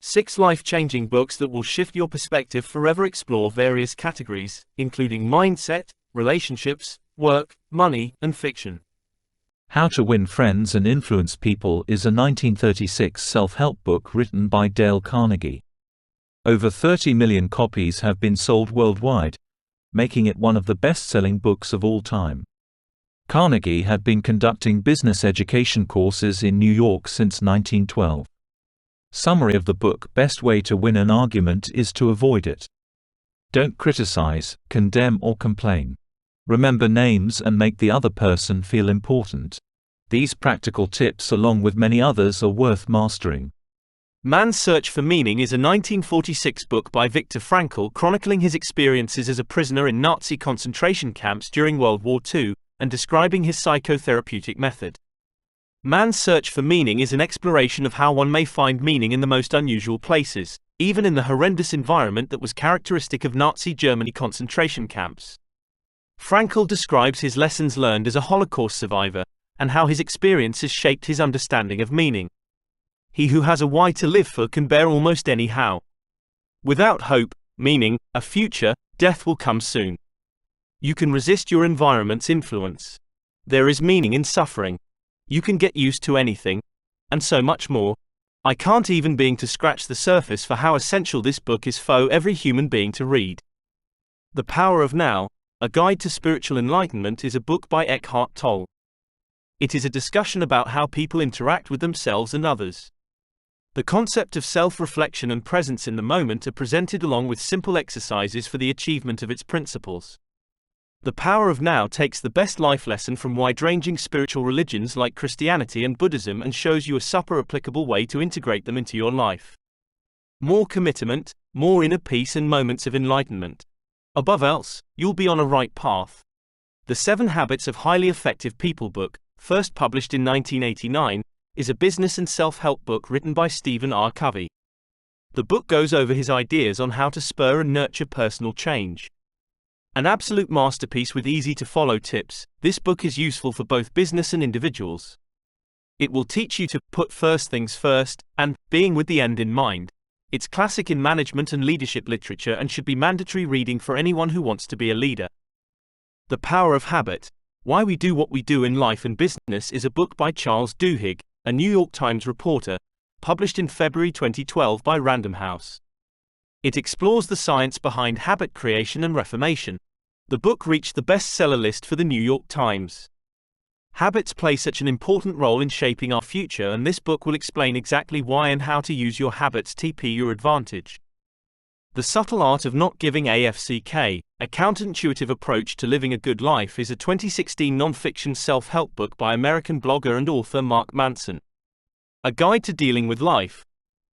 6 life-changing books that will shift your perspective forever. Explore various categories, including mindset, relationships, work, money, and fiction. How to Win Friends and Influence People is a 1936 self-help book written by Dale Carnegie. Over 30 million copies have been sold worldwide, making it one of the best-selling books of all time. Carnegie had been conducting business education courses in New York since 1912. Summary of the book: best way to win an argument is to avoid it. Don't criticize, condemn or complain. Remember names and make the other person feel important. These practical tips, along with many others, are worth mastering. Man's Search for Meaning is a 1946 book by Viktor Frankl chronicling his experiences as a prisoner in Nazi concentration camps during World War II, and describing his psychotherapeutic method. Man's Search for Meaning is an exploration of how one may find meaning in the most unusual places, even in the horrendous environment that was characteristic of Nazi Germany concentration camps. Frankl describes his lessons learned as a Holocaust survivor, and how his experiences shaped his understanding of meaning. He who has a why to live for can bear almost any how. Without hope, meaning, a future, death will come soon. You can resist your environment's influence. There is meaning in suffering. You can get used to anything. And so much more. I can't even begin to scratch the surface for how essential this book is for every human being to read. The Power of Now, A Guide to Spiritual Enlightenment is a book by Eckhart Tolle. It is a discussion about how people interact with themselves and others. The concept of self-reflection and presence in the moment are presented along with simple exercises for the achievement of its principles. The Power of Now takes the best life lesson from wide-ranging spiritual religions like Christianity and Buddhism and shows you a super applicable way to integrate them into your life. More commitment, more inner peace and moments of enlightenment. Above else, you'll be on a right path. The 7 Habits of Highly Effective People book, first published in 1989, is a business and self-help book written by Stephen R. Covey. The book goes over his ideas on how to spur and nurture personal change. An absolute masterpiece with easy-to-follow tips, this book is useful for both business and individuals. It will teach you to put first things first, and being with the end in mind. It's classic in management and leadership literature and should be mandatory reading for anyone who wants to be a leader. The Power of Habit: Why We Do What We Do in Life and Business is a book by Charles Duhigg, a New York Times reporter, published in February 2012 by Random House. It explores the science behind habit creation and reformation. The book reached the bestseller list for the New York Times. Habits play such an important role in shaping our future, and this book will explain exactly why and how to use your habits to your advantage. The Subtle Art of Not Giving AFCK, A Counterintuitive Approach to Living a Good Life is a 2016 non-fiction self-help book by American blogger and author Mark Manson. A guide to dealing with life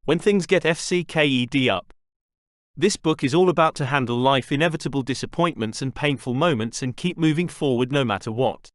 when things get FCKED up. This book is all about to handle life inevitable disappointments and painful moments and keep moving forward no matter what.